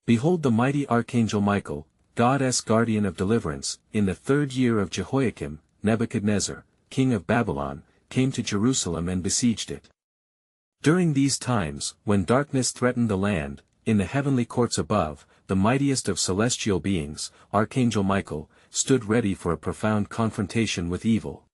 Behold, the mighty Archangel Michael, God's guardian of deliverance, in the 3rd year of Jehoiakim, Nebuchadnezzar, king of Babylon, came to Jerusalem and besieged it. During these times, when darkness threatened the land, in the heavenly courts above, the mightiest of celestial beings, Archangel Michael, stood ready for a profound confrontation with evil.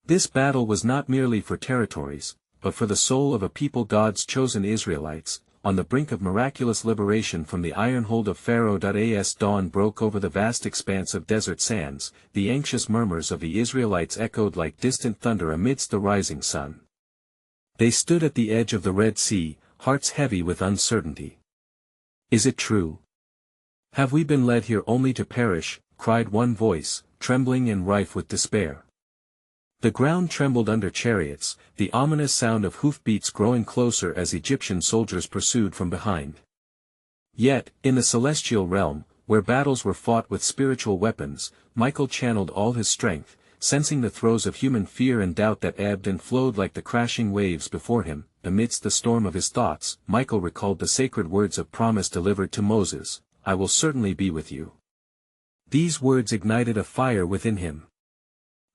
This battle was not merely for territories, but for the soul of a people, God's chosen Israelites, on the brink of miraculous liberation from the iron hold of Pharaoh. As dawn broke over the vast expanse of desert sands, the anxious murmurs of the Israelites echoed like distant thunder amidst the rising sun. They stood at the edge of the Red Sea, hearts heavy with uncertainty. Is it true? Have we been led here only to perish? Cried one voice, trembling and rife with despair. The ground trembled under chariots, the ominous sound of hoofbeats growing closer as Egyptian soldiers pursued from behind. Yet, in the celestial realm, where battles were fought with spiritual weapons, Michael channeled all his strength, sensing the throes of human fear and doubt that ebbed and flowed like the crashing waves before him. Amidst the storm of his thoughts, Michael recalled the sacred words of promise delivered to Moses, "I will certainly be with you." These words ignited a fire within him.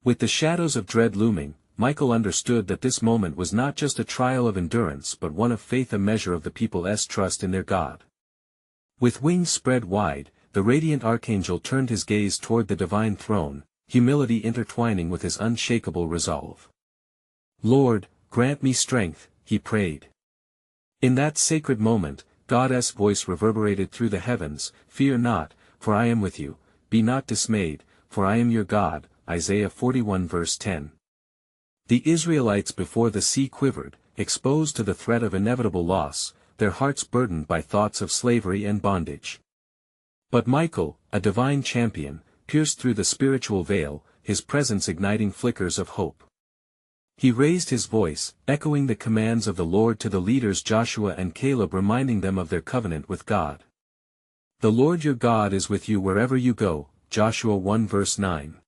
With the shadows of dread looming, Michael understood that this moment was not just a trial of endurance but one of faith, a measure of the people's trust in their God. With wings spread wide, the radiant archangel turned his gaze toward the divine throne, humility intertwining with his unshakable resolve. "Lord, grant me strength," he prayed. In that sacred moment, God's voice reverberated through the heavens, "Fear not, for I am with you, be not dismayed, for I am your God." Isaiah 41 verse 10. The Israelites before the sea quivered, exposed to the threat of inevitable loss, their hearts burdened by thoughts of slavery and bondage. But Michael, a divine champion, pierced through the spiritual veil, his presence igniting flickers of hope. He raised his voice, echoing the commands of the Lord to the leaders Joshua and Caleb, reminding them of their covenant with God. "The Lord your God is with you wherever you go," Joshua 1 verse 9.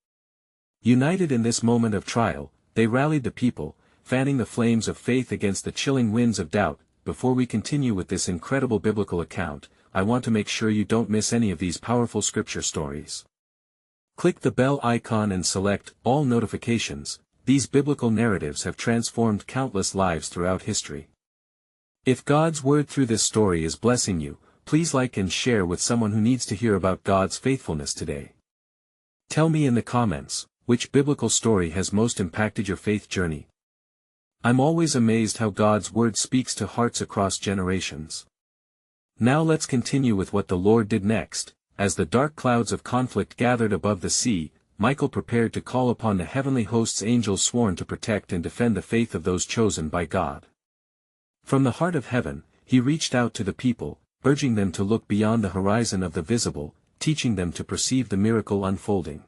United in this moment of trial, they rallied the people, fanning the flames of faith against the chilling winds of doubt. Before we continue with this incredible biblical account, I want to make sure you don't miss any of these powerful scripture stories. Click the bell icon and select all notifications. These biblical narratives have transformed countless lives throughout history. If God's word through this story is blessing you, please like and share with someone who needs to hear about God's faithfulness today. Tell me in the comments, which biblical story has most impacted your faith journey? I'm always amazed how God's word speaks to hearts across generations. Now let's continue with what the Lord did next. As the dark clouds of conflict gathered above the sea, Michael prepared to call upon the heavenly host's angels sworn to protect and defend the faith of those chosen by God. From the heart of heaven, he reached out to the people, urging them to look beyond the horizon of the visible, teaching them to perceive the miracle unfolding.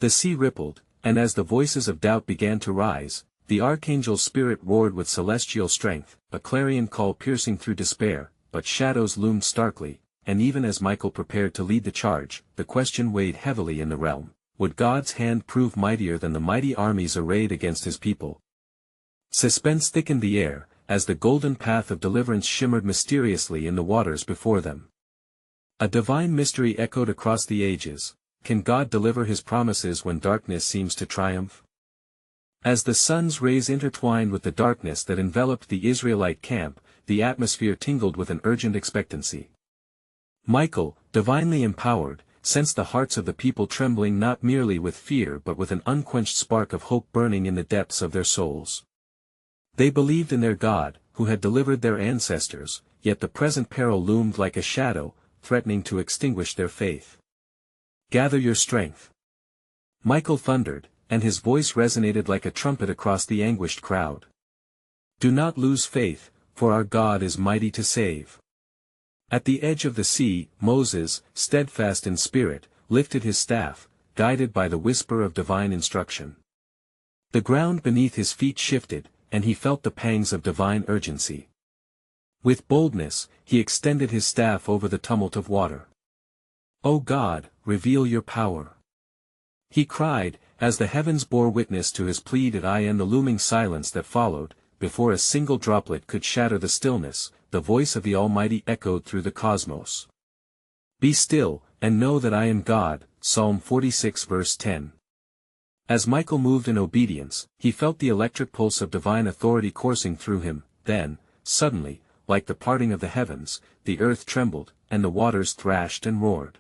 The sea rippled, and as the voices of doubt began to rise, the archangel's spirit roared with celestial strength, a clarion call piercing through despair. But shadows loomed starkly, and even as Michael prepared to lead the charge, the question weighed heavily in the realm: would God's hand prove mightier than the mighty armies arrayed against his people? Suspense thickened the air, as the golden path of deliverance shimmered mysteriously in the waters before them. A divine mystery echoed across the ages: can God deliver his promises when darkness seems to triumph? As the sun's rays intertwined with the darkness that enveloped the Israelite camp, the atmosphere tingled with an urgent expectancy. Michael, divinely empowered, sensed the hearts of the people trembling not merely with fear but with an unquenched spark of hope burning in the depths of their souls. They believed in their God, who had delivered their ancestors, yet the present peril loomed like a shadow, threatening to extinguish their faith. "Gather your strength," Michael thundered, and his voice resonated like a trumpet across the anguished crowd. "Do not lose faith, for our God is mighty to save." At the edge of the sea, Moses, steadfast in spirit, lifted his staff, guided by the whisper of divine instruction. The ground beneath his feet shifted, and he felt the pangs of divine urgency. With boldness, he extended his staff over the tumult of water. "O God, reveal your power," he cried, as the heavens bore witness to his plead. And the looming silence that followed, before a single droplet could shatter the stillness, the voice of the Almighty echoed through the cosmos. Be still, and know that I am God, Psalm 46 verse 10. As Michael moved in obedience, he felt the electric pulse of divine authority coursing through him. Then, suddenly, like the parting of the heavens, the earth trembled, and the waters thrashed and roared.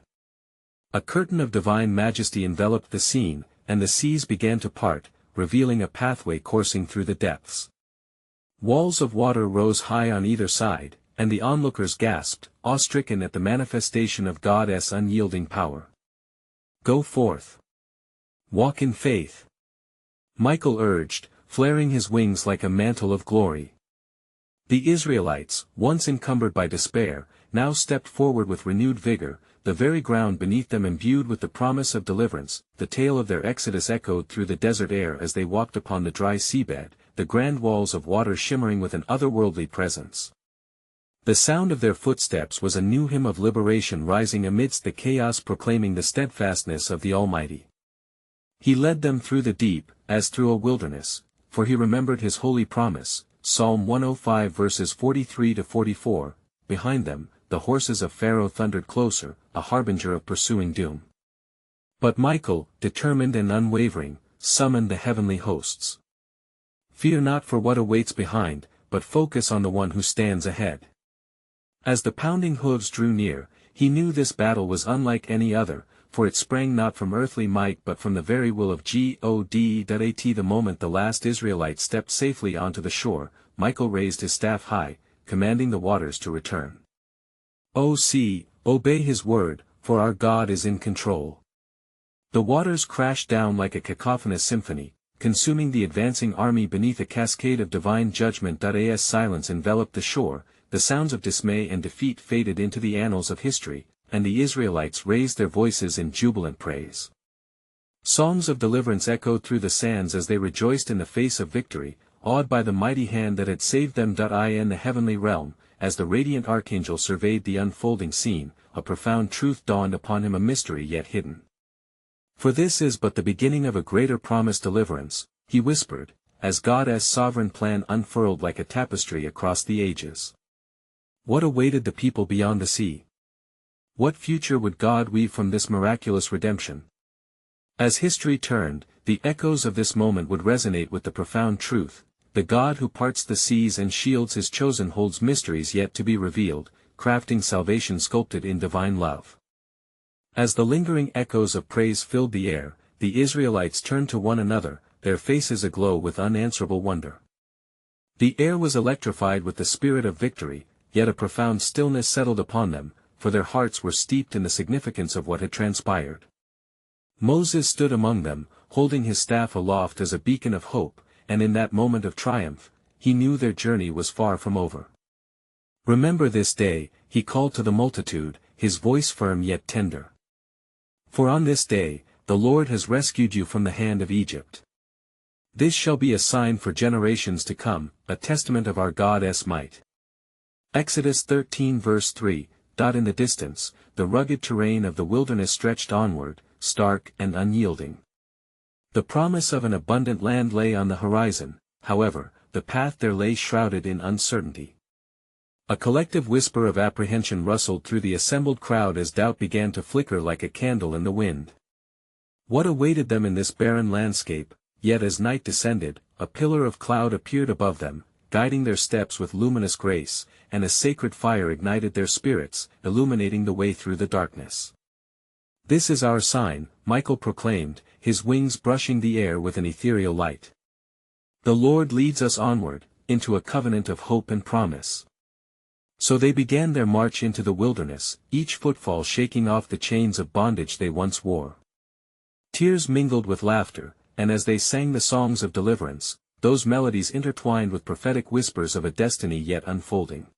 A curtain of divine majesty enveloped the scene, and the seas began to part, revealing a pathway coursing through the depths. Walls of water rose high on either side, and the onlookers gasped, awe-stricken at the manifestation of God's unyielding power. Go forth. Walk in faith. Michael urged, flaring his wings like a mantle of glory. The Israelites, once encumbered by despair, now stepped forward with renewed vigor, the very ground beneath them imbued with the promise of deliverance. The tale of their exodus echoed through the desert air as they walked upon the dry seabed, the grand walls of water shimmering with an otherworldly presence. The sound of their footsteps was a new hymn of liberation rising amidst the chaos, proclaiming the steadfastness of the Almighty. He led them through the deep, as through a wilderness, for he remembered his holy promise. Psalm 105 verses 43-44. Behind them, the horses of Pharaoh thundered closer, a harbinger of pursuing doom. But Michael, determined and unwavering, summoned the heavenly hosts. Fear not for what awaits behind, but focus on the one who stands ahead. As the pounding hooves drew near, he knew this battle was unlike any other, for it sprang not from earthly might but from the very will of God. The moment the last Israelite stepped safely onto the shore, Michael raised his staff high, commanding the waters to return. O sea, obey his word, for our God is in control. The waters crashed down like a cacophonous symphony, consuming the advancing army beneath a cascade of divine judgment. As silence enveloped the shore, the sounds of dismay and defeat faded into the annals of history, and the Israelites raised their voices in jubilant praise. Songs of deliverance echoed through the sands as they rejoiced in the face of victory, awed by the mighty hand that had saved them. In the heavenly realm, as the radiant archangel surveyed the unfolding scene, a profound truth dawned upon him, a mystery yet hidden. For this is but the beginning of a greater promised deliverance, he whispered, as God's sovereign plan unfurled like a tapestry across the ages. What awaited the people beyond the sea? What future would God weave from this miraculous redemption? As history turned, the echoes of this moment would resonate with the profound truth: the God who parts the seas and shields his chosen holds mysteries yet to be revealed, crafting salvation sculpted in divine love. As the lingering echoes of praise filled the air, the Israelites turned to one another, their faces aglow with unanswerable wonder. The air was electrified with the spirit of victory, yet a profound stillness settled upon them, for their hearts were steeped in the significance of what had transpired. Moses stood among them, holding his staff aloft as a beacon of hope, and in that moment of triumph, he knew their journey was far from over. Remember this day, he called to the multitude, his voice firm yet tender. For on this day, the Lord has rescued you from the hand of Egypt. This shall be a sign for generations to come, a testament of our God's might. Exodus 13 verse 3. In the distance, the rugged terrain of the wilderness stretched onward, stark and unyielding. The promise of an abundant land lay on the horizon, however, the path there lay shrouded in uncertainty. A collective whisper of apprehension rustled through the assembled crowd as doubt began to flicker like a candle in the wind. What awaited them in this barren landscape? Yet as night descended, a pillar of cloud appeared above them, guiding their steps with luminous grace, and a sacred fire ignited their spirits, illuminating the way through the darkness. This is our sign, Michael proclaimed, his wings brushing the air with an ethereal light. The Lord leads us onward, into a covenant of hope and promise. So they began their march into the wilderness, each footfall shaking off the chains of bondage they once wore. Tears mingled with laughter, and as they sang the songs of deliverance, those melodies intertwined with prophetic whispers of a destiny yet unfolding.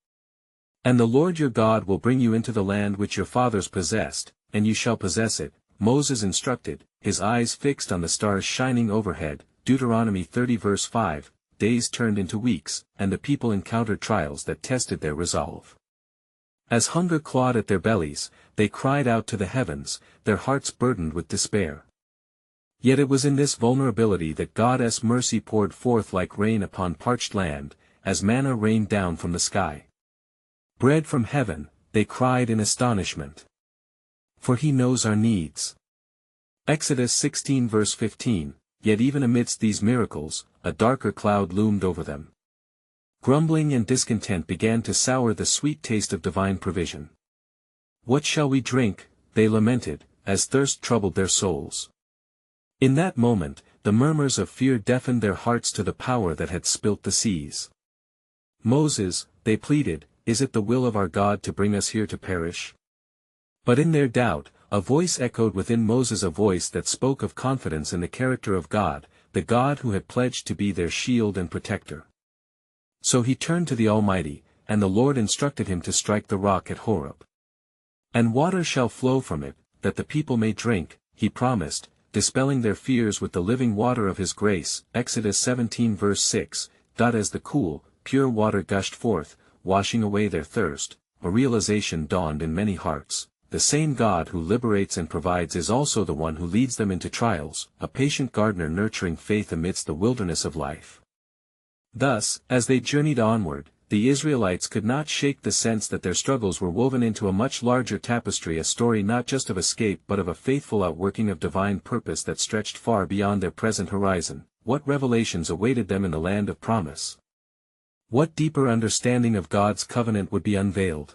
And the Lord your God will bring you into the land which your fathers possessed, and you shall possess it, Moses instructed, his eyes fixed on the stars shining overhead. Deuteronomy 30 verse 5. Days turned into weeks, and the people encountered trials that tested their resolve. As hunger clawed at their bellies, they cried out to the heavens, their hearts burdened with despair. Yet it was in this vulnerability that God's mercy poured forth like rain upon parched land, as manna rained down from the sky. Bread from heaven, they cried in astonishment. For he knows our needs. Exodus 16 verse 15, yet even amidst these miracles, a darker cloud loomed over them. Grumbling and discontent began to sour the sweet taste of divine provision. What shall we drink, they lamented, as thirst troubled their souls. In that moment, the murmurs of fear deafened their hearts to the power that had spilt the seas. Moses, they pleaded, is it the will of our God to bring us here to perish? But in their doubt, a voice echoed within Moses, a voice that spoke of confidence in the character of God, the God who had pledged to be their shield and protector. So he turned to the Almighty, and the Lord instructed him to strike the rock at Horeb. And water shall flow from it, that the people may drink, he promised, dispelling their fears with the living water of his grace. Exodus 17 verse 6, as the cool, pure water gushed forth, washing away their thirst, a realization dawned in many hearts. The same God who liberates and provides is also the one who leads them into trials, a patient gardener nurturing faith amidst the wilderness of life. Thus, as they journeyed onward, the Israelites could not shake the sense that their struggles were woven into a much larger tapestry, a story not just of escape but of a faithful outworking of divine purpose that stretched far beyond their present horizon. What revelations awaited them in the land of promise? What deeper understanding of God's covenant would be unveiled?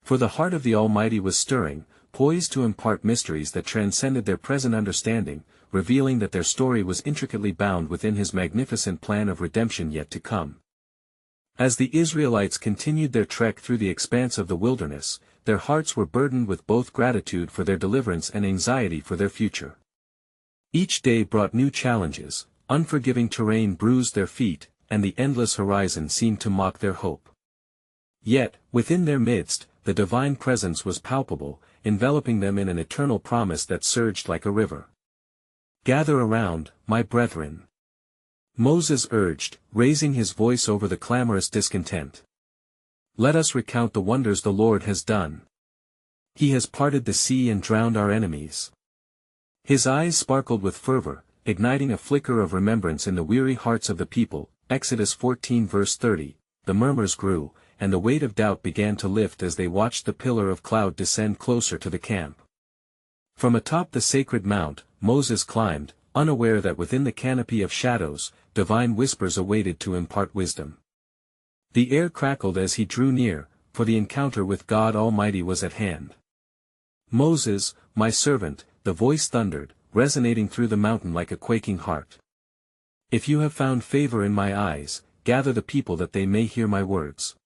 For the heart of the Almighty was stirring, poised to impart mysteries that transcended their present understanding, revealing that their story was intricately bound within his magnificent plan of redemption yet to come. As the Israelites continued their trek through the expanse of the wilderness, their hearts were burdened with both gratitude for their deliverance and anxiety for their future. Each day brought new challenges, unforgiving terrain bruised their feet, and the endless horizon seemed to mock their hope. Yet, within their midst, the divine presence was palpable, enveloping them in an eternal promise that surged like a river. Gather around, my brethren. Moses urged, raising his voice over the clamorous discontent. Let us recount the wonders the Lord has done. He has parted the sea and drowned our enemies. His eyes sparkled with fervor, igniting a flicker of remembrance in the weary hearts of the people. Exodus 14 verse 30, the murmurs grew, and the weight of doubt began to lift as they watched the pillar of cloud descend closer to the camp. From atop the sacred mount, Moses climbed, unaware that within the canopy of shadows, divine whispers awaited to impart wisdom. The air crackled as he drew near, for the encounter with God Almighty was at hand. Moses, my servant, the voice thundered, resonating through the mountain like a quaking heart. If you have found favor in my eyes, gather the people that they may hear my words.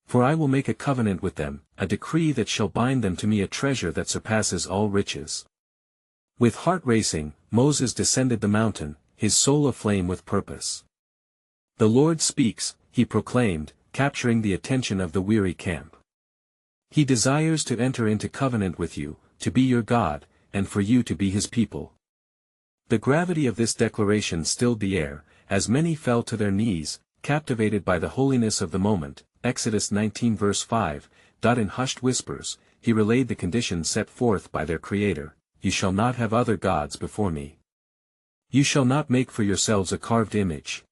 For I will make a covenant with them, a decree that shall bind them to me, a treasure that surpasses all riches. With heart racing, Moses descended the mountain, his soul aflame with purpose. The Lord speaks, he proclaimed, capturing the attention of the weary camp. He desires to enter into covenant with you, to be your God, and for you to be his people. The gravity of this declaration stilled the air, as many fell to their knees, captivated by the holiness of the moment. Exodus 19 verse 5, in hushed whispers, he relayed the conditions set forth by their Creator: You shall not have other gods before me. You shall not make for yourselves a carved image.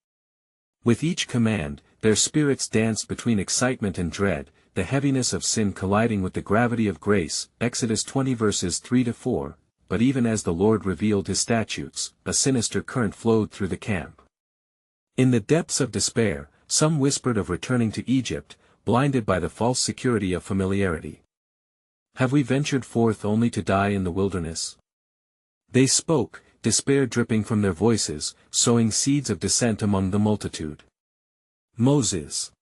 With each command, their spirits danced between excitement and dread, the heaviness of sin colliding with the gravity of grace. Exodus 20 verses 3-4, but even as the Lord revealed his statutes, a sinister current flowed through the camp. In the depths of despair, some whispered of returning to Egypt, blinded by the false security of familiarity. Have we ventured forth only to die in the wilderness? They spoke, despair dripping from their voices, sowing seeds of dissent among the multitude. Moses.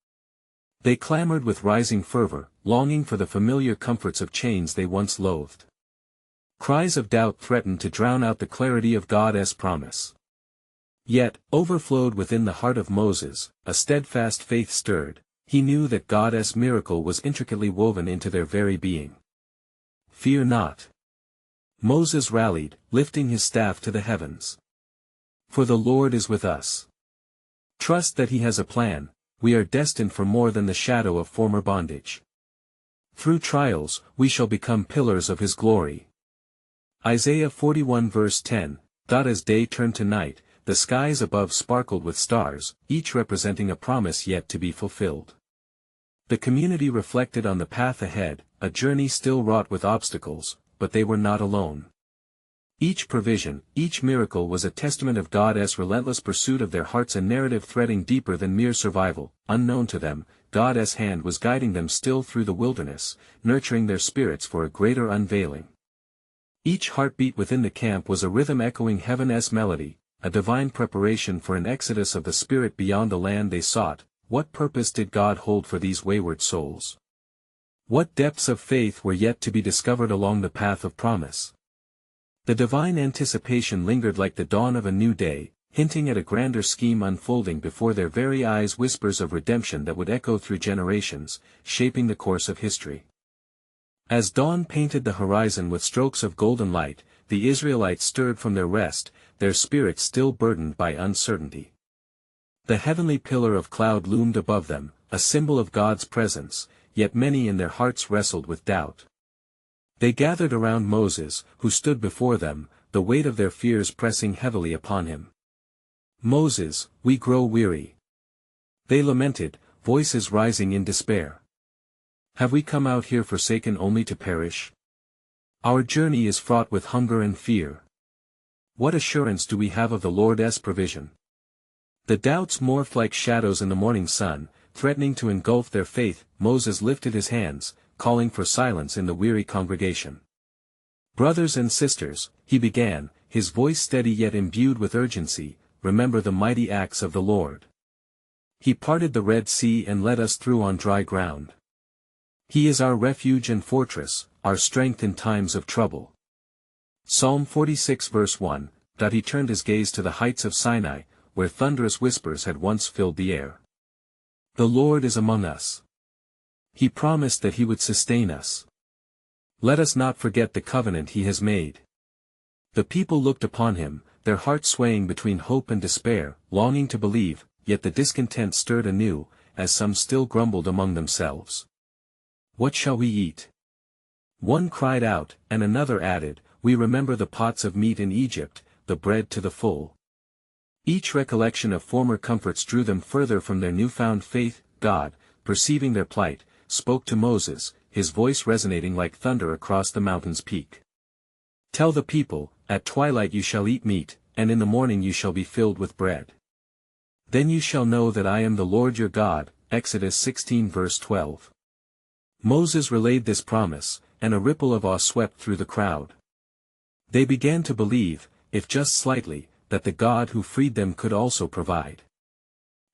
They clamored with rising fervor, longing for the familiar comforts of chains they once loathed. Cries of doubt threatened to drown out the clarity of God's promise. Yet, overflowed within the heart of Moses, a steadfast faith stirred. He knew that God's miracle was intricately woven into their very being. Fear not. Moses rallied, lifting his staff to the heavens. For the Lord is with us. Trust that he has a plan. We are destined for more than the shadow of former bondage. Through trials, we shall become pillars of his glory. Isaiah 41 verse 10, as day turned to night, the skies above sparkled with stars, each representing a promise yet to be fulfilled. The community reflected on the path ahead, a journey still wrought with obstacles, but they were not alone. Each provision, each miracle was a testament of God's relentless pursuit of their hearts, a narrative threading deeper than mere survival. Unknown to them, God's hand was guiding them still through the wilderness, nurturing their spirits for a greater unveiling. Each heartbeat within the camp was a rhythm echoing heaven's melody, a divine preparation for an exodus of the spirit beyond the land they sought. What purpose did God hold for these wayward souls? What depths of faith were yet to be discovered along the path of promise? The divine anticipation lingered like the dawn of a new day, hinting at a grander scheme unfolding before their very eyes, whispers of redemption that would echo through generations, shaping the course of history. As dawn painted the horizon with strokes of golden light, the Israelites stirred from their rest, their spirits still burdened by uncertainty. The heavenly pillar of cloud loomed above them, a symbol of God's presence, yet many in their hearts wrestled with doubt. They gathered around Moses, who stood before them, the weight of their fears pressing heavily upon him. "Moses, we grow weary," they lamented, voices rising in despair. "Have we come out here forsaken only to perish? Our journey is fraught with hunger and fear. What assurance do we have of the Lord's provision?" The doubts morphed like shadows in the morning sun, threatening to engulf their faith. Moses lifted his hands, calling for silence in the weary congregation. "Brothers and sisters," he began, his voice steady yet imbued with urgency, "remember the mighty acts of the Lord. He parted the Red Sea and led us through on dry ground. He is our refuge and fortress, our strength in times of trouble." Psalm 46 verse 1, He turned his gaze to the heights of Sinai, where thunderous whispers had once filled the air. "The Lord is among us. He promised that he would sustain us. Let us not forget the covenant he has made." The people looked upon him, their hearts swaying between hope and despair, longing to believe, yet the discontent stirred anew, as some still grumbled among themselves. "What shall we eat?" One cried out, and another added, "We remember the pots of meat in Egypt, the bread to the full." Each recollection of former comforts drew them further from their newfound faith. God, perceiving their plight, spoke to Moses, his voice resonating like thunder across the mountain's peak. "Tell the people, at twilight you shall eat meat, and in the morning you shall be filled with bread. Then you shall know that I am the Lord your God." Exodus 16 verse 12. Moses relayed this promise, and a ripple of awe swept through the crowd. They began to believe, if just slightly, that the God who freed them could also provide.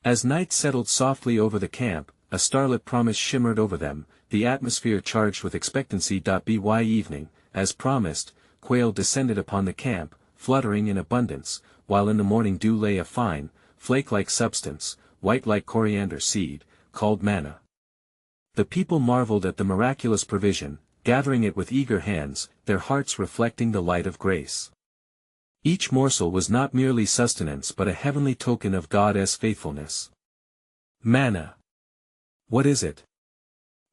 As night settled softly over the camp, a starlit promise shimmered over them, the atmosphere charged with expectancy. By evening, as promised, quail descended upon the camp, fluttering in abundance, while in the morning dew lay a fine, flake-like substance, white like coriander seed, called manna. The people marveled at the miraculous provision, gathering it with eager hands, their hearts reflecting the light of grace. Each morsel was not merely sustenance but a heavenly token of God's faithfulness. "Manna. What is it?"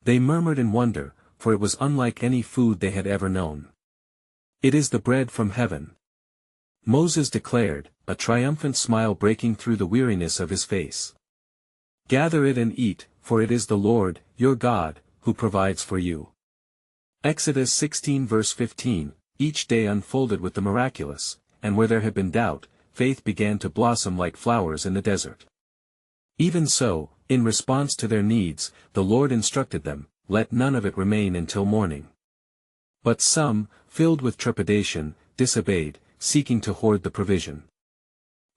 they murmured in wonder, for it was unlike any food they had ever known. "It is the bread from heaven," Moses declared, a triumphant smile breaking through the weariness of his face. "Gather it and eat, for it is the Lord, your God, who provides for you." Exodus 16 verse 15, each day unfolded with the miraculous, and where there had been doubt, faith began to blossom like flowers in the desert. Even so, in response to their needs, the Lord instructed them, "Let none of it remain until morning." But some, filled with trepidation, disobeyed, seeking to hoard the provision.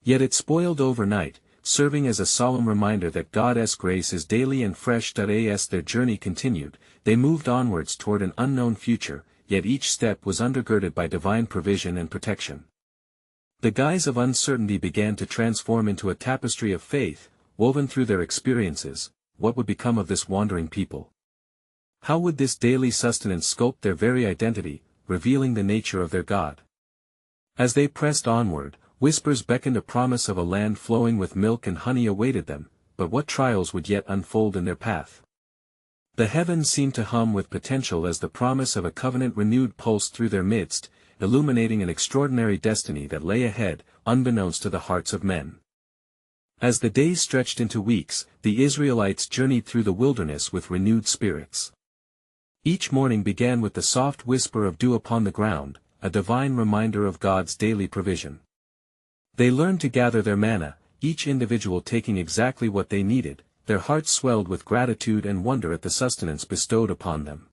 Yet it spoiled overnight, serving as a solemn reminder that God's grace is daily and fresh. As their journey continued, they moved onwards toward an unknown future, yet each step was undergirded by divine provision and protection. The guise of uncertainty began to transform into a tapestry of faith, woven through their experiences. What would become of this wandering people? How would this daily sustenance sculpt their very identity, revealing the nature of their God? As they pressed onward, whispers beckoned. A promise of a land flowing with milk and honey awaited them, but what trials would yet unfold in their path? The heavens seemed to hum with potential as the promise of a covenant renewed pulsed through their midst, illuminating an extraordinary destiny that lay ahead, unbeknownst to the hearts of men. As the days stretched into weeks, the Israelites journeyed through the wilderness with renewed spirits. Each morning began with the soft whisper of dew upon the ground, a divine reminder of God's daily provision. They learned to gather their manna, each individual taking exactly what they needed, their hearts swelled with gratitude and wonder at the sustenance bestowed upon them.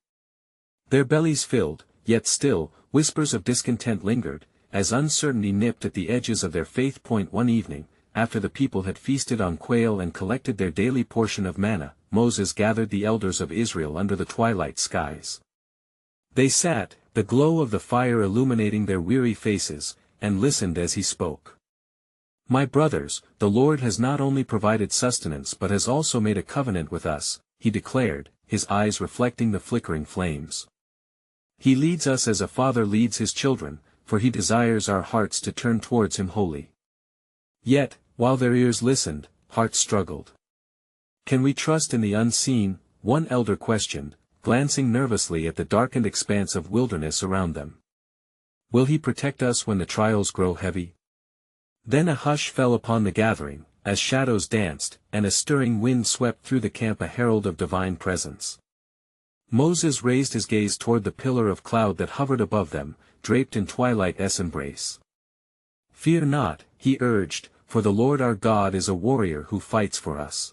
Their bellies filled, yet still, whispers of discontent lingered, as uncertainty nipped at the edges of their faith. One evening, after the people had feasted on quail and collected their daily portion of manna, Moses gathered the elders of Israel under the twilight skies. They sat, the glow of the fire illuminating their weary faces, and listened as he spoke. "My brothers, the Lord has not only provided sustenance but has also made a covenant with us," he declared, his eyes reflecting the flickering flames. "He leads us as a father leads his children, for he desires our hearts to turn towards him wholly." Yet, while their ears listened, hearts struggled. "Can we trust in the unseen?" one elder questioned, glancing nervously at the darkened expanse of wilderness around them. "Will he protect us when the trials grow heavy?" Then a hush fell upon the gathering, as shadows danced, and a stirring wind swept through the camp, a herald of divine presence. Moses raised his gaze toward the pillar of cloud that hovered above them, draped in twilight's embrace. "Fear not," he urged, "for the Lord our God is a warrior who fights for us.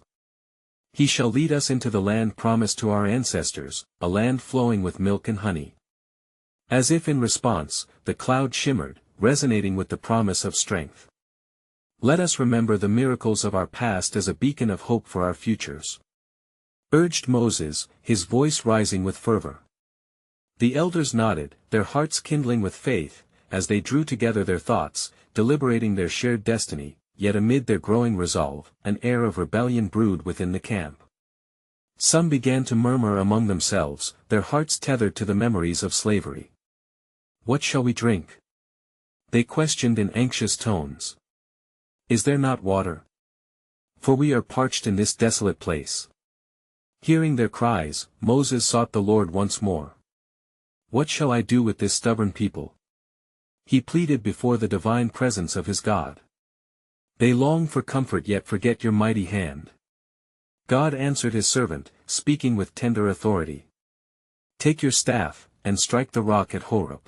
He shall lead us into the land promised to our ancestors, a land flowing with milk and honey." As if in response, the cloud shimmered, resonating with the promise of strength. "Let us remember the miracles of our past as a beacon of hope for our futures," urged Moses, his voice rising with fervor. The elders nodded, their hearts kindling with faith, as they drew together their thoughts, deliberating their shared destiny, yet amid their growing resolve, an air of rebellion brewed within the camp. Some began to murmur among themselves, their hearts tethered to the memories of slavery. "What shall we drink?" they questioned in anxious tones. "Is there not water? For we are parched in this desolate place." Hearing their cries, Moses sought the Lord once more. "What shall I do with this stubborn people?" he pleaded before the divine presence of his God. "They long for comfort yet forget your mighty hand." God answered his servant, speaking with tender authority. "Take your staff, and strike the rock at Horeb.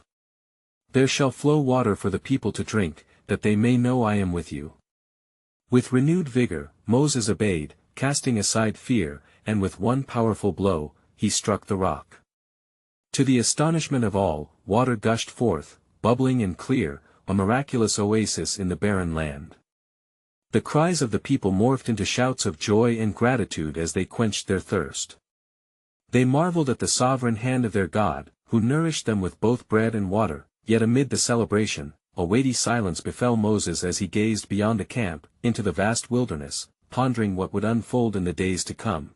There shall flow water for the people to drink, that they may know I am with you." With renewed vigor, Moses obeyed, casting aside fear, and with one powerful blow, he struck the rock. To the astonishment of all, water gushed forth, bubbling and clear, a miraculous oasis in the barren land. The cries of the people morphed into shouts of joy and gratitude as they quenched their thirst. They marveled at the sovereign hand of their God, who nourished them with both bread and water, yet amid the celebration, a weighty silence befell Moses as he gazed beyond the camp, into the vast wilderness, pondering what would unfold in the days to come.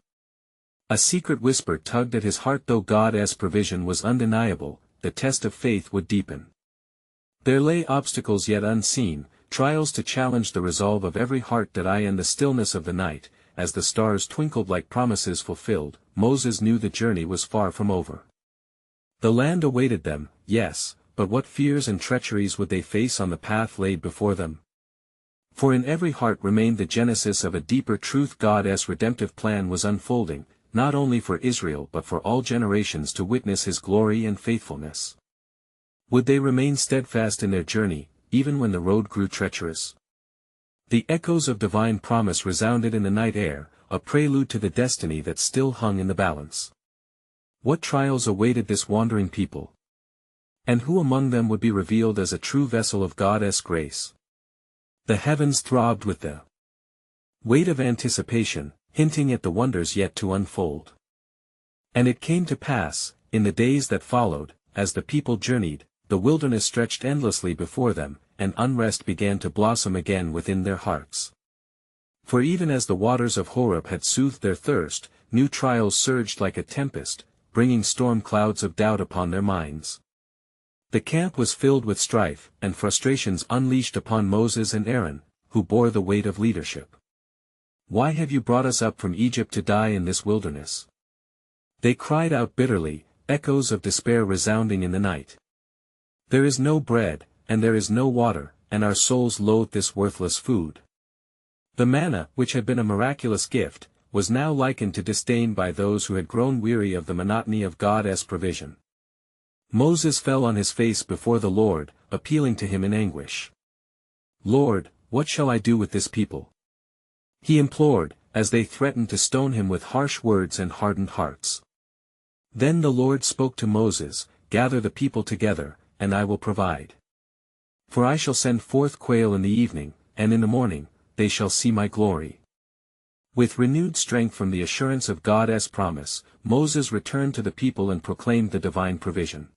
A secret whisper tugged at his heart. Though God's provision was undeniable, the test of faith would deepen. There lay obstacles yet unseen, trials to challenge the resolve of every heart. That I in the stillness of the night, as the stars twinkled like promises fulfilled, Moses knew the journey was far from over. The land awaited them, yes, but what fears and treacheries would they face on the path laid before them? For in every heart remained the genesis of a deeper truth. God's redemptive plan was unfolding, not only for Israel but for all generations to witness his glory and faithfulness. Would they remain steadfast in their journey, even when the road grew treacherous? The echoes of divine promise resounded in the night air, a prelude to the destiny that still hung in the balance. What trials awaited this wandering people? And who among them would be revealed as a true vessel of God's grace? The heavens throbbed with the weight of anticipation, hinting at the wonders yet to unfold. And it came to pass, in the days that followed, as the people journeyed, the wilderness stretched endlessly before them, and unrest began to blossom again within their hearts. For even as the waters of Horeb had soothed their thirst, new trials surged like a tempest, bringing storm clouds of doubt upon their minds. The camp was filled with strife, and frustrations unleashed upon Moses and Aaron, who bore the weight of leadership. "Why have you brought us up from Egypt to die in this wilderness?" they cried out bitterly, echoes of despair resounding in the night. "There is no bread, and there is no water, and our souls loathe this worthless food." The manna, which had been a miraculous gift, was now likened to disdain by those who had grown weary of the monotony of God's provision. Moses fell on his face before the Lord, appealing to him in anguish. "Lord, what shall I do with this people?" he implored, as they threatened to stone him with harsh words and hardened hearts. Then the Lord spoke to Moses, "Gather the people together, and I will provide. For I shall send forth quail in the evening, and in the morning, they shall see my glory." With renewed strength from the assurance of God's promise, Moses returned to the people and proclaimed the divine provision.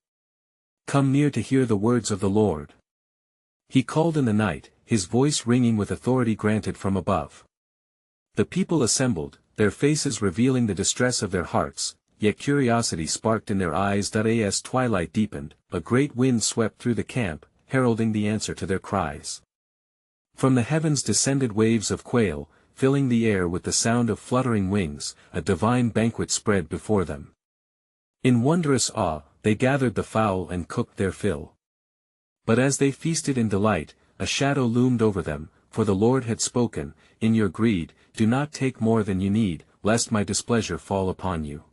"Come near to hear the words of the Lord." He called in the night, his voice ringing with authority granted from above. The people assembled, their faces revealing the distress of their hearts, yet curiosity sparked in their eyes. As twilight deepened, a great wind swept through the camp, heralding the answer to their cries. From the heavens descended waves of quail, filling the air with the sound of fluttering wings. A divine banquet spread before them. In wondrous awe, they gathered the fowl and cooked their fill. But as they feasted in delight, a shadow loomed over them, for the Lord had spoken, "In your greed, do not take more than you need, lest my displeasure fall upon you."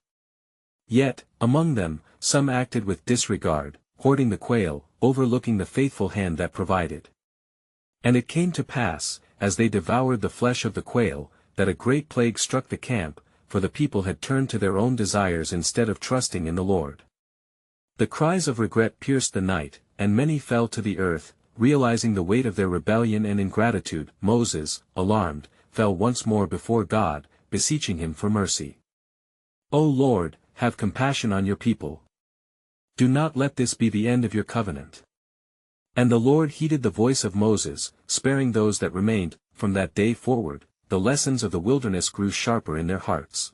Yet, among them, some acted with disregard, hoarding the quail, overlooking the faithful hand that provided. And it came to pass, as they devoured the flesh of the quail, that a great plague struck the camp, for the people had turned to their own desires instead of trusting in the Lord. The cries of regret pierced the night, and many fell to the earth, realizing the weight of their rebellion and ingratitude. Moses, alarmed, fell once more before God, beseeching him for mercy. "O Lord, have compassion on your people. Do not let this be the end of your covenant." And the Lord heeded the voice of Moses, sparing those that remained. From that day forward, the lessons of the wilderness grew sharper in their hearts.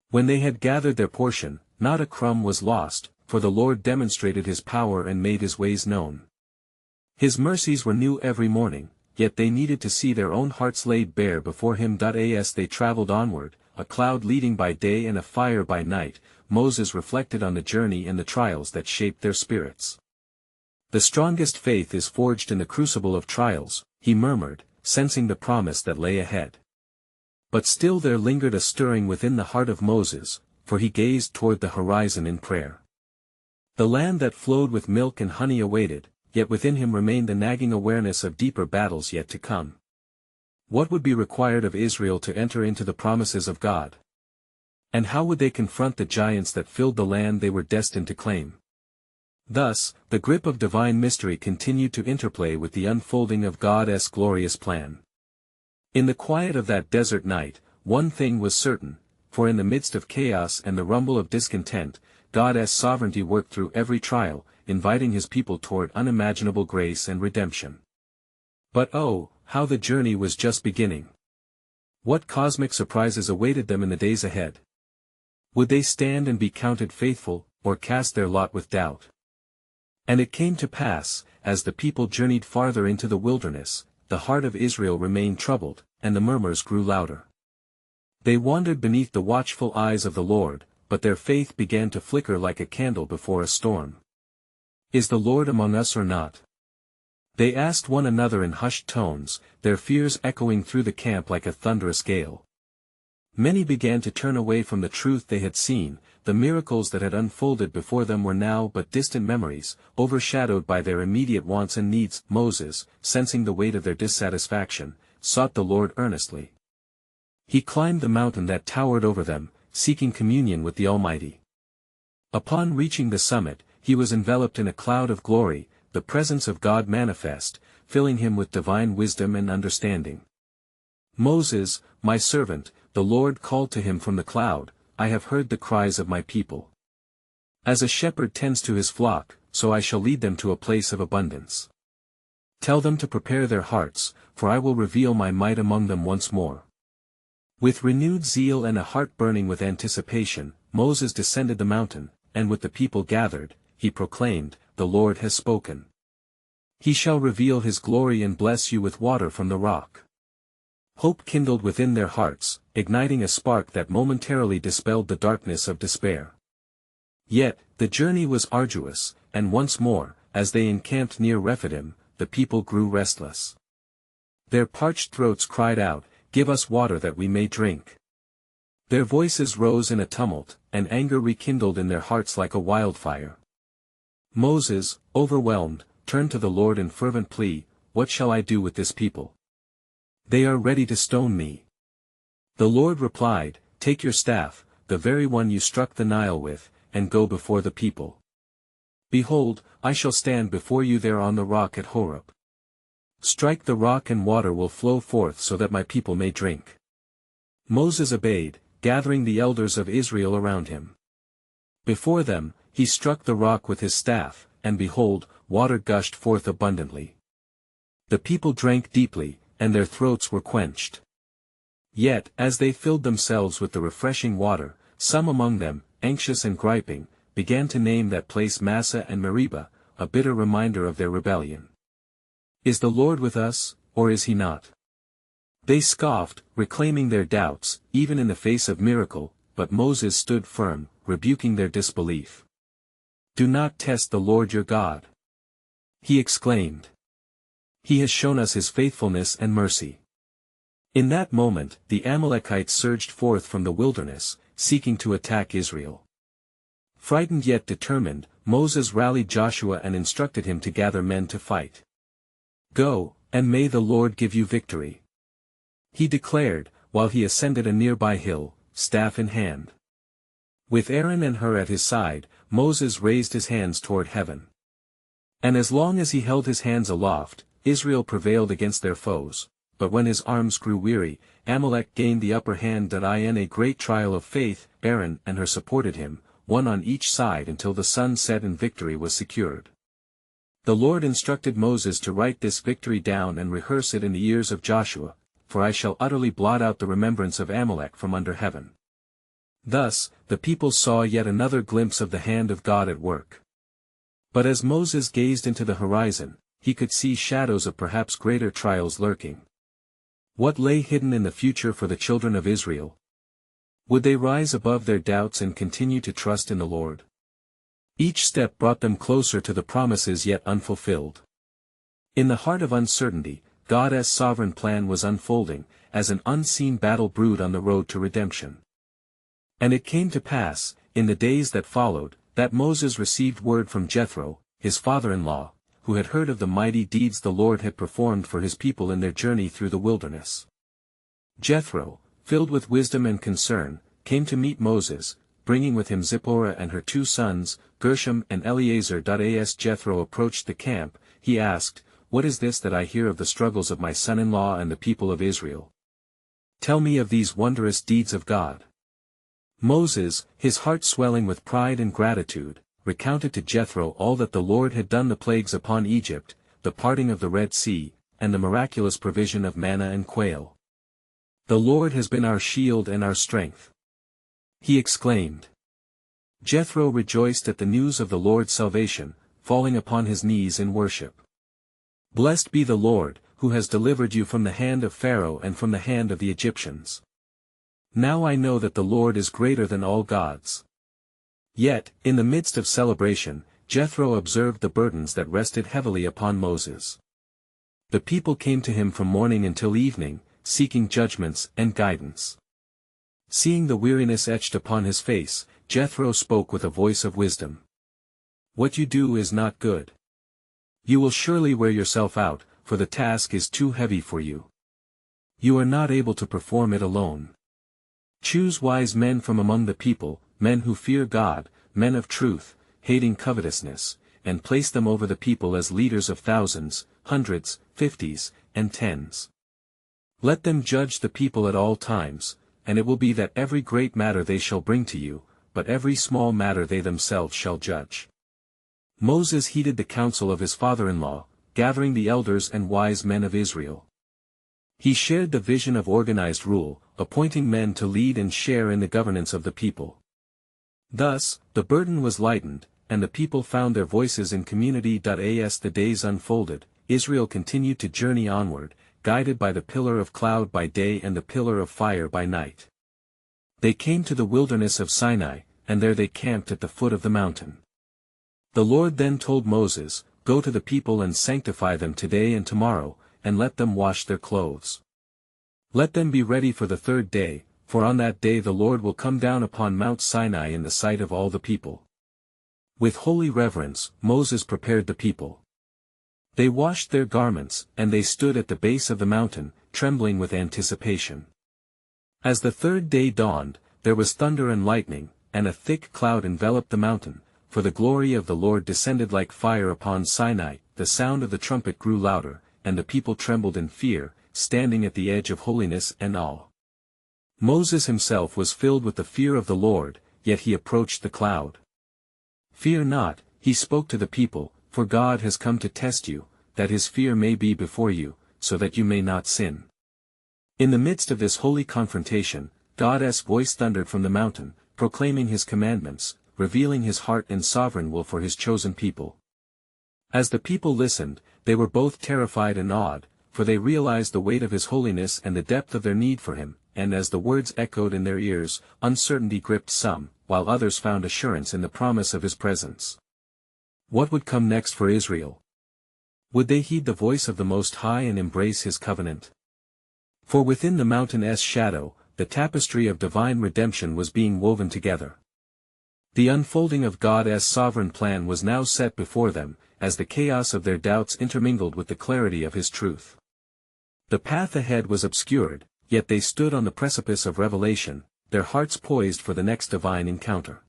When they had gathered their portion, not a crumb was lost, for the Lord demonstrated his power and made his ways known. His mercies were new every morning, yet they needed to see their own hearts laid bare before him. As they traveled onward, a cloud leading by day and a fire by night, Moses reflected on the journey and the trials that shaped their spirits. "The strongest faith is forged in the crucible of trials," he murmured, sensing the promise that lay ahead. But still there lingered a stirring within the heart of Moses, for he gazed toward the horizon in prayer. The land that flowed with milk and honey awaited, yet within him remained the nagging awareness of deeper battles yet to come. What would be required of Israel to enter into the promises of God? And how would they confront the giants that filled the land they were destined to claim? Thus, the grip of divine mystery continued to interplay with the unfolding of God's glorious plan. In the quiet of that desert night, one thing was certain, for in the midst of chaos and the rumble of discontent, God's sovereignty worked through every trial, inviting his people toward unimaginable grace and redemption. But oh, how the journey was just beginning! What cosmic surprises awaited them in the days ahead? Would they stand and be counted faithful, or cast their lot with doubt? And it came to pass, as the people journeyed farther into the wilderness, the heart of Israel remained troubled, and the murmurs grew louder. They wandered beneath the watchful eyes of the Lord, but their faith began to flicker like a candle before a storm. "Is the Lord among us or not?" they asked one another in hushed tones, their fears echoing through the camp like a thunderous gale. Many began to turn away from the truth they had seen. The miracles that had unfolded before them were now but distant memories, overshadowed by their immediate wants and needs. Moses, sensing the weight of their dissatisfaction, sought the Lord earnestly. He climbed the mountain that towered over them, seeking communion with the Almighty. Upon reaching the summit, he was enveloped in a cloud of glory, the presence of God manifest, filling him with divine wisdom and understanding. "Moses, my servant," the Lord called to him from the cloud, "I have heard the cries of my people. As a shepherd tends to his flock, so I shall lead them to a place of abundance. Tell them to prepare their hearts, for I will reveal my might among them once more." With renewed zeal and a heart burning with anticipation, Moses descended the mountain, and with the people gathered, he proclaimed, "The Lord has spoken. He shall reveal his glory and bless you with water from the rock." Hope kindled within their hearts, igniting a spark that momentarily dispelled the darkness of despair. Yet, the journey was arduous, and once more, as they encamped near Rephidim, the people grew restless. Their parched throats cried out, "Give us water that we may drink." Their voices rose in a tumult, and anger rekindled in their hearts like a wildfire. Moses, overwhelmed, turned to the Lord in fervent plea, "What shall I do with this people? They are ready to stone me." The Lord replied, "Take your staff, the very one you struck the Nile with, and go before the people. Behold, I shall stand before you there on the rock at Horeb. Strike the rock and water will flow forth so that my people may drink." Moses obeyed, gathering the elders of Israel around him. Before them, he struck the rock with his staff, and behold, water gushed forth abundantly. The people drank deeply, and their throats were quenched. Yet, as they filled themselves with the refreshing water, some among them, anxious and griping, began to name that place Massah and Meribah, a bitter reminder of their rebellion. "Is the Lord with us, or is he not?" They scoffed, reclaiming their doubts, even in the face of miracle, but Moses stood firm, rebuking their disbelief. "Do not test the Lord your God," he exclaimed. "He has shown us his faithfulness and mercy." In that moment, the Amalekites surged forth from the wilderness, seeking to attack Israel. Frightened yet determined, Moses rallied Joshua and instructed him to gather men to fight. "Go, and may the Lord give you victory," he declared, while he ascended a nearby hill, staff in hand. With Aaron and Hur at his side, Moses raised his hands toward heaven. And as long as he held his hands aloft, Israel prevailed against their foes, but when his arms grew weary, Amalek gained the upper hand. In a great trial of faith, Aaron and Hur supported him, one on each side until the sun set and victory was secured. The Lord instructed Moses to write this victory down and rehearse it in the ears of Joshua, "For I shall utterly blot out the remembrance of Amalek from under heaven." Thus, the people saw yet another glimpse of the hand of God at work. But as Moses gazed into the horizon, he could see shadows of perhaps greater trials lurking. What lay hidden in the future for the children of Israel? Would they rise above their doubts and continue to trust in the Lord? Each step brought them closer to the promises yet unfulfilled. In the heart of uncertainty, God's sovereign plan was unfolding, as an unseen battle brewed on the road to redemption. And it came to pass, in the days that followed, that Moses received word from Jethro, his father-in-law, who had heard of the mighty deeds the Lord had performed for his people in their journey through the wilderness. Jethro, filled with wisdom and concern, came to meet Moses, bringing with him Zipporah and her 2 sons, Gershom and Eleazar. As Jethro approached the camp, he asked, "What is this that I hear of the struggles of my son-in-law and the people of Israel? Tell me of these wondrous deeds of God." Moses, his heart swelling with pride and gratitude, recounted to Jethro all that the Lord had done: the plagues upon Egypt, the parting of the Red Sea, and the miraculous provision of manna and quail. "The Lord has been our shield and our strength," he exclaimed. Jethro rejoiced at the news of the Lord's salvation, falling upon his knees in worship. "Blessed be the Lord, who has delivered you from the hand of Pharaoh and from the hand of the Egyptians. Now I know that the Lord is greater than all gods." Yet, in the midst of celebration, Jethro observed the burdens that rested heavily upon Moses. The people came to him from morning until evening, seeking judgments and guidance. Seeing the weariness etched upon his face, Jethro spoke with a voice of wisdom. "What you do is not good. You will surely wear yourself out, for the task is too heavy for you. You are not able to perform it alone. Choose wise men from among the people, men who fear God, men of truth, hating covetousness, and place them over the people as leaders of thousands, hundreds, fifties, and tens. Let them judge the people at all times, and it will be that every great matter they shall bring to you, but every small matter they themselves shall judge." Moses heeded the counsel of his father-in-law, gathering the elders and wise men of Israel. He shared the vision of organized rule, appointing men to lead and share in the governance of the people. Thus, the burden was lightened, and the people found their voices in community. As the days unfolded, Israel continued to journey onward, guided by the pillar of cloud by day and the pillar of fire by night. They came to the wilderness of Sinai, and there they camped at the foot of the mountain. The Lord then told Moses, "Go to the people and sanctify them today and tomorrow, and let them wash their clothes. Let them be ready for the third day, for on that day the Lord will come down upon Mount Sinai in the sight of all the people. With holy reverence, Moses prepared the people. They washed their garments, and they stood at the base of the mountain, trembling with anticipation. As the third day dawned, there was thunder and lightning, and a thick cloud enveloped the mountain, for the glory of the Lord descended like fire upon Sinai. The sound of the trumpet grew louder, and the people trembled in fear, standing at the edge of holiness and awe. Moses himself was filled with the fear of the Lord, yet he approached the cloud. "Fear not," he spoke to the people, "for God has come to test you, that his fear may be before you, so that you may not sin." In the midst of this holy confrontation, God's voice thundered from the mountain, proclaiming his commandments, revealing his heart and sovereign will for his chosen people. As the people listened, they were both terrified and awed, for they realized the weight of his holiness and the depth of their need for him, and as the words echoed in their ears, uncertainty gripped some, while others found assurance in the promise of his presence. What would come next for Israel? Would they heed the voice of the Most High and embrace his covenant? For within the mountain's shadow, the tapestry of divine redemption was being woven together. The unfolding of God's sovereign plan was now set before them, as the chaos of their doubts intermingled with the clarity of his truth. The path ahead was obscured, yet they stood on the precipice of revelation, their hearts poised for the next divine encounter.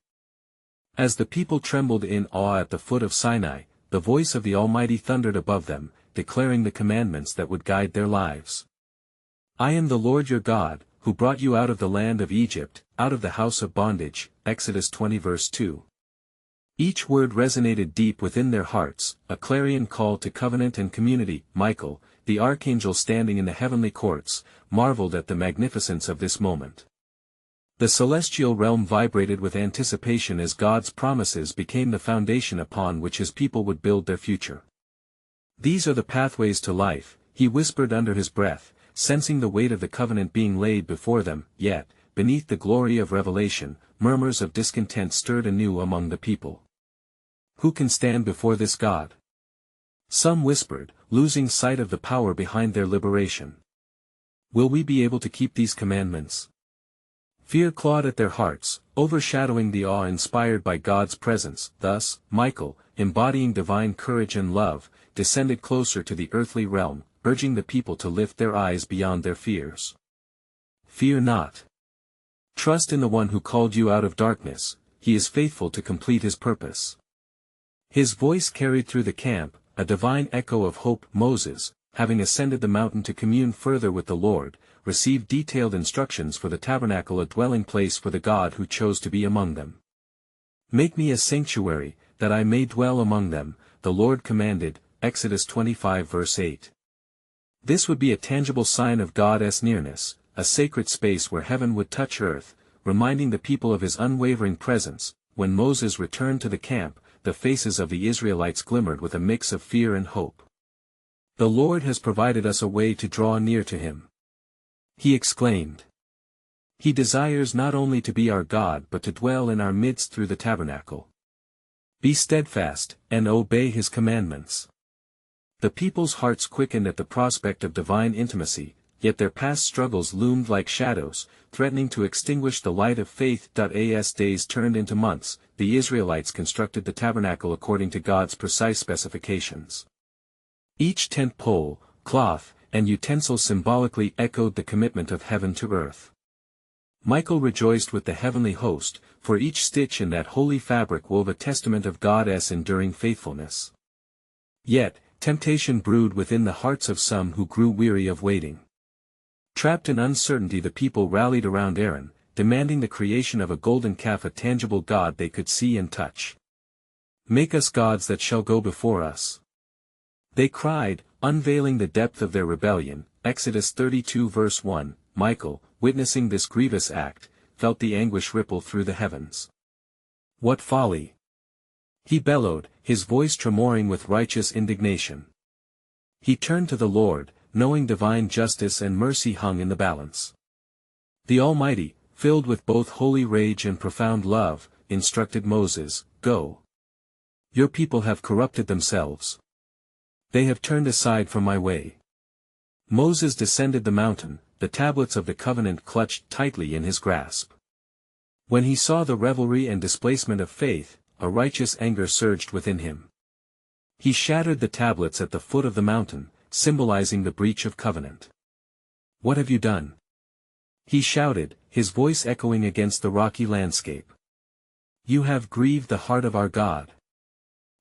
As the people trembled in awe at the foot of Sinai, the voice of the Almighty thundered above them, declaring the commandments that would guide their lives. "I am the Lord your God, who brought you out of the land of Egypt, out of the house of bondage." Exodus 20 verse 2. Each word resonated deep within their hearts, a clarion call to covenant and community. Michael, the archangel standing in the heavenly courts, marveled at the magnificence of this moment. The celestial realm vibrated with anticipation as God's promises became the foundation upon which his people would build their future. "These are the pathways to life," he whispered under his breath, sensing the weight of the covenant being laid before them. Yet, beneath the glory of revelation, murmurs of discontent stirred anew among the people. "Who can stand before this God?" some whispered, losing sight of the power behind their liberation. "Will we be able to keep these commandments?" Fear clawed at their hearts, overshadowing the awe inspired by God's presence. Thus, Michael, embodying divine courage and love, descended closer to the earthly realm, urging the people to lift their eyes beyond their fears. "Fear not. Trust in the one who called you out of darkness, he is faithful to complete his purpose." His voice carried through the camp, a divine echo of hope. Moses, having ascended the mountain to commune further with the Lord, received detailed instructions for the tabernacle, a dwelling place for the God who chose to be among them. "Make me a sanctuary, that I may dwell among them," the Lord commanded. Exodus 25 verse 8. This would be a tangible sign of God's nearness, a sacred space where heaven would touch earth, reminding the people of his unwavering presence. When Moses returned to the camp, the faces of the Israelites glimmered with a mix of fear and hope. "The Lord has provided us a way to draw near to him," he exclaimed. "He desires not only to be our God but to dwell in our midst through the tabernacle. Be steadfast, and obey his commandments." The people's hearts quickened at the prospect of divine intimacy, yet their past struggles loomed like shadows, threatening to extinguish the light of faith. As days turned into months, the Israelites constructed the tabernacle according to God's precise specifications. Each tent pole, cloth, and utensil symbolically echoed the commitment of heaven to earth. Michael rejoiced with the heavenly host, for each stitch in that holy fabric wove a testament of God's enduring faithfulness. Yet, temptation brewed within the hearts of some who grew weary of waiting. Trapped in uncertainty, the people rallied around Aaron, demanding the creation of a golden calf, a tangible God they could see and touch. "Make us gods that shall go before us," they cried, unveiling the depth of their rebellion. Exodus 32 verse 1. Michael, witnessing this grievous act, felt the anguish ripple through the heavens. "What folly!" he bellowed, his voice tremoring with righteous indignation. He turned to the Lord, knowing divine justice and mercy hung in the balance. The Almighty, filled with both holy rage and profound love, instructed Moses, "Go. Your people have corrupted themselves. They have turned aside from my way. Moses descended the mountain, the tablets of the covenant clutched tightly in his grasp. When he saw the revelry and displacement of faith, a righteous anger surged within him. He shattered the tablets at the foot of the mountain, symbolizing the breach of covenant. "What have you done?" he shouted, his voice echoing against the rocky landscape. "You have grieved the heart of our God."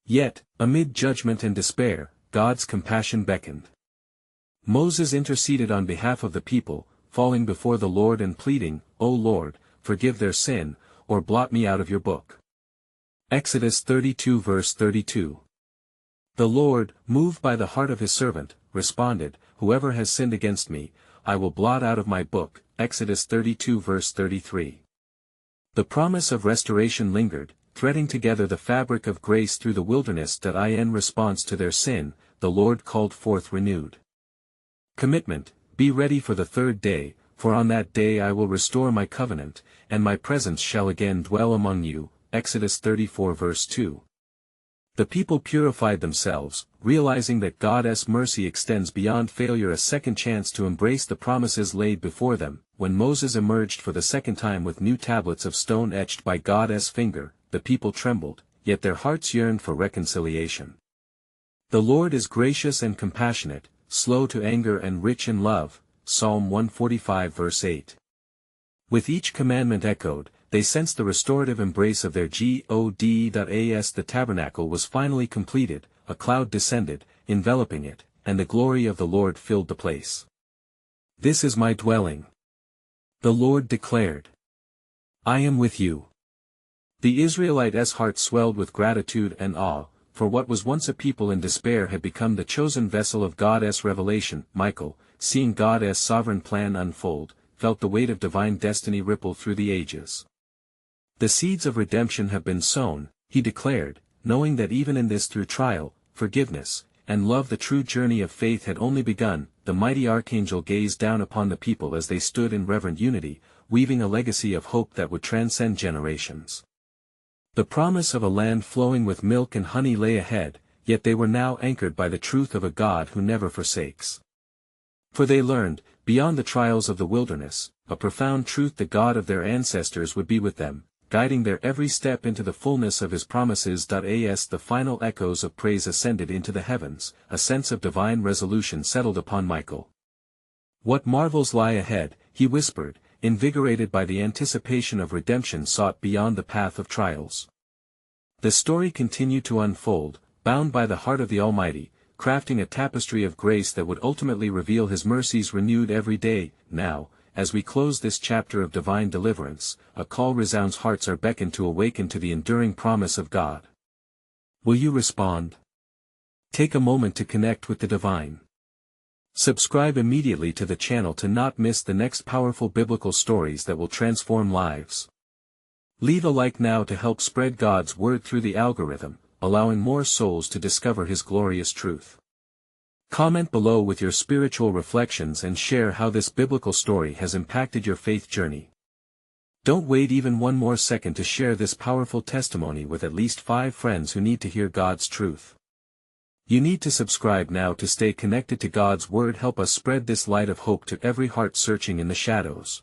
Yet, amid judgment and despair, God's compassion beckoned. Moses interceded on behalf of the people, falling before the Lord and pleading, "O Lord, forgive their sin, or blot me out of your book." Exodus 32 verse 32. The Lord, moved by the heart of his servant, responded, "Whoever has sinned against me, I will blot out of my book." Exodus 32 verse 33. The promise of restoration lingered, threading together the fabric of grace through the wilderness. In response to their sin, the Lord called forth renewed commitment. "Be ready for the third day, for on that day I will restore my covenant, and my presence shall again dwell among you." Exodus 34 verse 2. The people purified themselves, realizing that God's mercy extends beyond failure, a second chance to embrace the promises laid before them. When Moses emerged for the second time with new tablets of stone etched by God's finger, the people trembled, yet their hearts yearned for reconciliation. The Lord is gracious and compassionate, slow to anger and rich in love. Psalm 145 verse 8. With each commandment echoed, they sensed the restorative embrace of their God. The tabernacle was finally completed, a cloud descended, enveloping it, and the glory of the Lord filled the place. "This is my dwelling," the Lord declared. "I am with you." The Israelites' hearts swelled with gratitude and awe, for what was once a people in despair had become the chosen vessel of God's revelation. Michael, seeing God's sovereign plan unfold, felt the weight of divine destiny ripple through the ages. "The seeds of redemption have been sown," he declared, knowing that even in this through trial, forgiveness, and love the true journey of faith had only begun. The mighty archangel gazed down upon the people as they stood in reverent unity, weaving a legacy of hope that would transcend generations. The promise of a land flowing with milk and honey lay ahead, yet they were now anchored by the truth of a God who never forsakes. For they learned, beyond the trials of the wilderness, a profound truth: the God of their ancestors would be with them, guiding their every step into the fullness of his promises. The final echoes of praise ascended into the heavens, a sense of divine resolution settled upon Michael. "What marvels lie ahead," he whispered, invigorated by the anticipation of redemption sought beyond the path of trials. The story continued to unfold, bound by the heart of the Almighty, crafting a tapestry of grace that would ultimately reveal his mercies renewed every day. Now, as we close this chapter of divine deliverance, a call resounds: hearts are beckoned to awaken to the enduring promise of God. Will you respond? Take a moment to connect with the divine. Subscribe immediately to the channel to not miss the next powerful biblical stories that will transform lives. Leave a like now to help spread God's word through the algorithm, allowing more souls to discover his glorious truth. Comment below with your spiritual reflections and share how this biblical story has impacted your faith journey. Don't wait even one more second to share this powerful testimony with at least 5 friends who need to hear God's truth. You need to subscribe now to stay connected to God's word. Help us spread this light of hope to every heart searching in the shadows.